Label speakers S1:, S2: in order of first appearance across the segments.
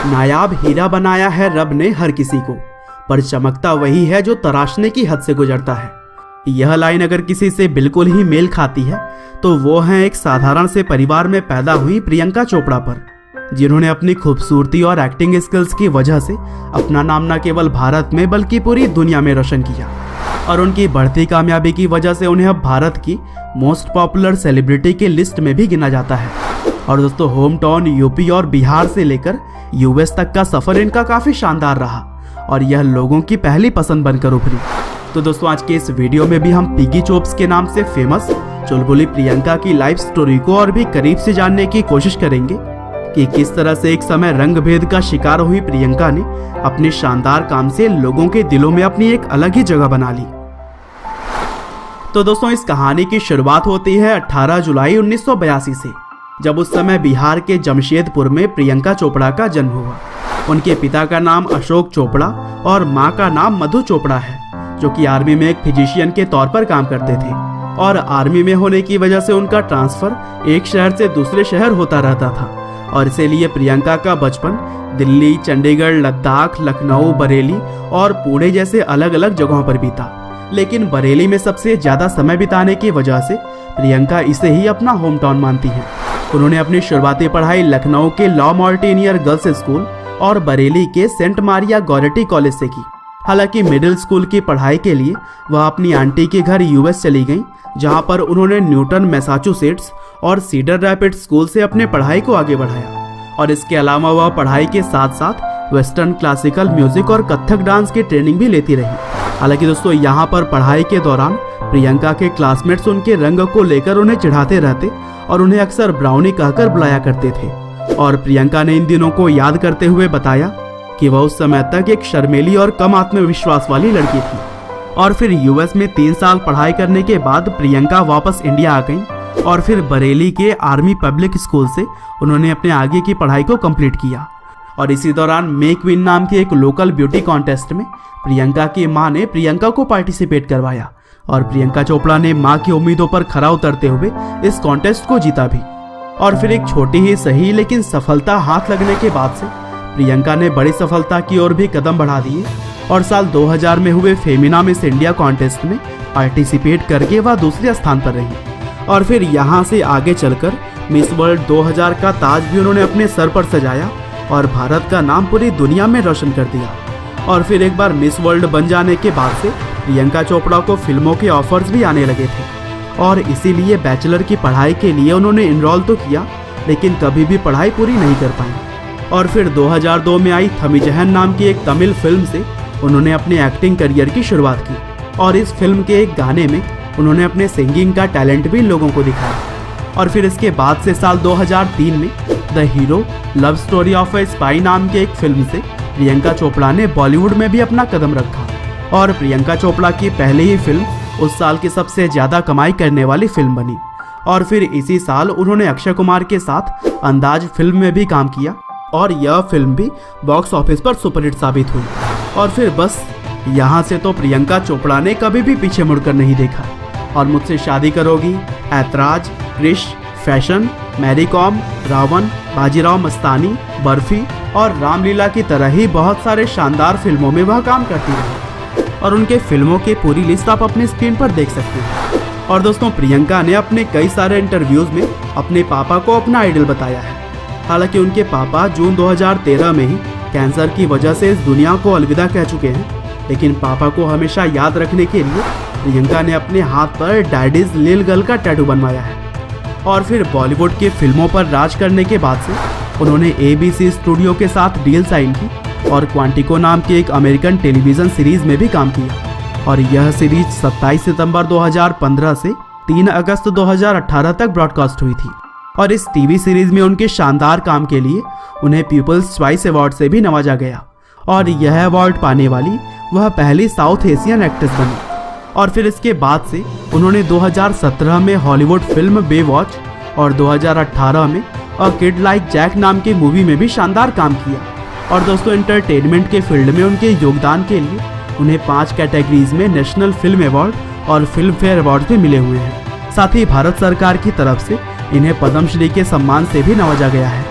S1: नायाब हीरा बनाया है रब ने हर किसी को, पर चमकता वही है जो तराशने की हद से गुजरता है। यह लाइन अगर किसी से बिल्कुल ही मेल खाती है तो वो है एक साधारण से परिवार में पैदा हुई प्रियंका चोपड़ा पर, जिन्होंने अपनी खूबसूरती और एक्टिंग स्किल्स की वजह से अपना नाम न केवल भारत में बल्कि पूरी दुनिया में रोशन किया। और उनकी बढ़ती कामयाबी की वजह से उन्हें अब भारत की मोस्ट पॉपुलर सेलिब्रिटी की लिस्ट में भी गिना जाता है। और दोस्तों, होम टाउन यूपी और बिहार से लेकर यूएस तक का सफर इनका काफी शानदार रहा और यह लोगों की पहली पसंद बनकर उभरी। तो दोस्तों, आज के इस वीडियो में भी हम पिगी चोप्स के नाम से फेमस चुलबुली प्रियंका की लाइफ स्टोरी को और भी करीब से जानने की कोशिश करेंगे कि किस तरह से एक समय रंग भेद का शिकार हुई प्रियंका ने अपने शानदार काम से लोगों के दिलों में अपनी एक अलग ही जगह बना ली। तो दोस्तों, इस कहानी की शुरुआत होती है 18 जुलाई 1982 से, जब उस समय बिहार के जमशेदपुर में प्रियंका चोपड़ा का जन्म हुआ। उनके पिता का नाम अशोक चोपड़ा और मां का नाम मधु चोपड़ा है, जो कि आर्मी में एक फिजिशियन के तौर पर काम करते थे। और आर्मी में होने की वजह से उनका ट्रांसफर एक शहर से दूसरे शहर होता रहता था और इसीलिए प्रियंका का बचपन दिल्ली, चंडीगढ़, लद्दाख, लखनऊ, बरेली और पुणे जैसे अलग अलग जगहों पर बीता। लेकिन बरेली में सबसे ज्यादा समय बिताने की वजह से प्रियंका इसे ही अपना होम टाउन मानती है। उन्होंने अपनी शुरुआती पढ़ाई लखनऊ के लॉ मार्टिनियर गर्ल्स स्कूल और बरेली के सेंट मारिया गौरेटी कॉलेज से की। हालांकि मिडिल स्कूल की पढ़ाई के लिए वह अपनी आंटी के घर यूएस चली गईं, जहां पर उन्होंने न्यूटन, मैसाचुसेट्स और सीडर रैपिड स्कूल से अपने पढ़ाई को आगे बढ़ाया। और इसके अलावा वह पढ़ाई के साथ साथ वेस्टर्न क्लासिकल म्यूजिक और कथक डांस की ट्रेनिंग भी लेती रही। हालांकि दोस्तों, यहाँ पर पढ़ाई के दौरान प्रियंका के क्लासमेट्स उनके रंग को लेकर उन्हें चिढ़ाते रहते और उन्हें अक्सर ब्राउनी कहकर बुलाया करते थे। और प्रियंका ने इन दिनों को याद करते हुए बताया कि वह उस समय तक एक शर्मीली और कम आत्मविश्वास वाली लड़की थी। और फिर यूएस में 3 साल पढ़ाई करने के बाद प्रियंका वापस इंडिया आ गई और फिर बरेली के आर्मी पब्लिक स्कूल से उन्होंने अपने आगे की पढ़ाई को कंप्लीट किया। और इसी दौरान मे क्वीन नाम के एक लोकल ब्यूटी कॉन्टेस्ट में प्रियंका की मां ने प्रियंका को पार्टिसिपेट करवाया और प्रियंका चोपड़ा ने मां की उम्मीदों पर खरा उतरते हुए इस कॉन्टेस्ट को जीता भी। और फिर एक छोटी ही सही लेकिन सफलता हाथ लगने के बाद से प्रियंका ने बड़ी सफलता की ओर भी कदम बढ़ा दिए और साल 2000 में हुए फेमिना मिस इंडिया कॉन्टेस्ट में पार्टिसिपेट करके वह दूसरे स्थान पर रही। और फिर यहाँ से आगे चलकर मिस वर्ल्ड 2000 का ताज भी उन्होंने अपने सर पर सजाया और भारत का नाम पूरी दुनिया में रोशन कर दिया। और फिर एक बार मिस वर्ल्ड बन जाने के बाद से प्रियंका चोपड़ा को फिल्मों के ऑफर्स भी आने लगे थे और इसीलिए बैचलर की पढ़ाई के लिए उन्होंने इनरोल तो किया, लेकिन कभी भी पढ़ाई पूरी नहीं कर पाई। और फिर 2002 में आई थमिजहन नाम की एक तमिल फिल्म से उन्होंने अपने एक्टिंग करियर की शुरुआत की और इस फिल्म के एक गाने में उन्होंने अपने सिंगिंग का टैलेंट भी लोगों को दिखाया। और फिर इसके बाद से साल 2003 में the hero love story of A spy नाम के एक फिल्म से प्रियंका चोपड़ा ने बॉलीवुड में भी अपना कदम रखा और प्रियंका चोपड़ा की पहली ही फिल्म उस साल की सबसे ज्यादा कमाई करने वाली फिल्म बनी। और फिर इसी साल उन्होंने अक्षय कुमार के साथ अंदाज फिल्म में भी काम किया और यह फिल्म भी बॉक्स ऑफिस पर सुपरहिट साबित हुई। और फिर बस यहाँ से तो प्रियंका चोपड़ा ने कभी भी पीछे मुड़कर नहीं देखा और मुझसे शादी करोगी, ऐतराज, क्रिश, फैशन, मैरी कॉम, रावण, बाजीराव मस्तानी, बर्फी और रामलीला की तरह ही बहुत सारे शानदार फिल्मों में वह काम करती रही और उनके फिल्मों की पूरी लिस्ट आप अपनी स्क्रीन पर देख सकते हैं। और दोस्तों, प्रियंका ने अपने कई सारे इंटरव्यूज में अपने पापा को अपना आइडल बताया है। हालांकि उनके पापा जून 2013 में ही कैंसर की वजह से इस दुनिया को अलविदा कह चुके हैं, लेकिन पापा को हमेशा याद रखने के लिए प्रियंका ने अपने हाथ पर डैडीज लिल गर्ल का टैटू बनवाया है। और फिर बॉलीवुड की फिल्मों पर राज करने के बाद से उन्होंने ABC स्टूडियो के साथ डील साइन की और क्वांटिको नाम की एक अमेरिकन टेलीविजन सीरीज में भी काम किया। और यह सीरीज 27 सितंबर 2015 से 3 अगस्त 2018 तक ब्रॉडकास्ट हुई थी। और इस टीवी सीरीज में उनके शानदार काम के लिए उन्हें पीपल्स चॉइस अवार्ड से भी नवाजा गया और यह अवार्ड पाने वाली वह पहली साउथ एशियन एक्ट्रेस बनी। और फिर इसके बाद से उन्होंने 2017 में हॉलीवुड फिल्म बेवॉच और 2018 में अ किड लाइक जैक नाम की मूवी में भी शानदार काम किया। और दोस्तों, एंटरटेनमेंट के फील्ड में उनके योगदान के लिए उन्हें 5 कैटेगरीज में नेशनल फिल्म अवार्ड और फिल्म फेयर अवार्ड भी मिले हुए हैं। साथ ही भारत सरकार की तरफ से इन्हें पद्मश्री के सम्मान से भी नवाजा गया है।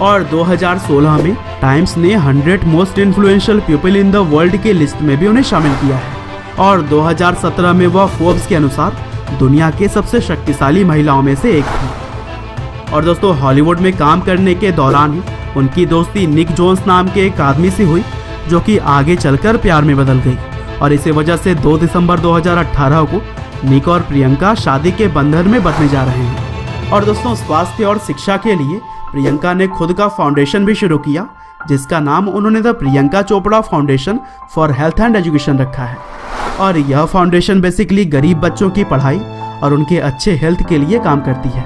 S1: और 2016 में टाइम्स ने 100 most influential people in the world के लिस्ट में भी उन्हें शामिल किया है। और 2017 में वह फोर्ब्स के अनुसार दुनिया के सबसे शक्तिशाली महिलाओं में से एक थी। और दोस्तों, हॉलीवुड में काम करने के दौरान ही उनकी दोस्ती निक जोन्स नाम के एक आदमी से हुई, जो कि आगे चलकर प्यार में बदल गई। और इसी वजह से 2 दिसंबर 2018 को निक और प्रियंका शादी के बंधन में बंधने जा रहे हैं। और दोस्तों, स्वास्थ्य और शिक्षा के लिए प्रियंका ने खुद का फाउंडेशन भी शुरू किया, जिसका नाम उन्होंने the Priyanka Chopra foundation for health and education रखा है। और यह फाउंडेशन बेसिकली गरीब बच्चों की पढ़ाई और उनके अच्छे हेल्थ के लिए काम करती है।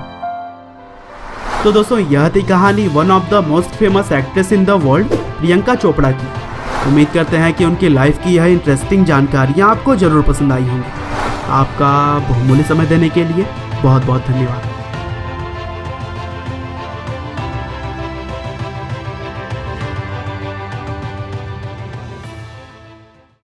S1: तो दोस्तों, यह थी कहानी one of the most famous actress in the world, Priyanka Chopra की। उम्मीद करते हैं कि उनकी लाइफ की यह इंटरेस्टिंग जानकारियाँ आपको जरूर पसंद आई होंगी। आपका बहुमूल्य समय देने के लिए बहुत बहुत धन्यवाद।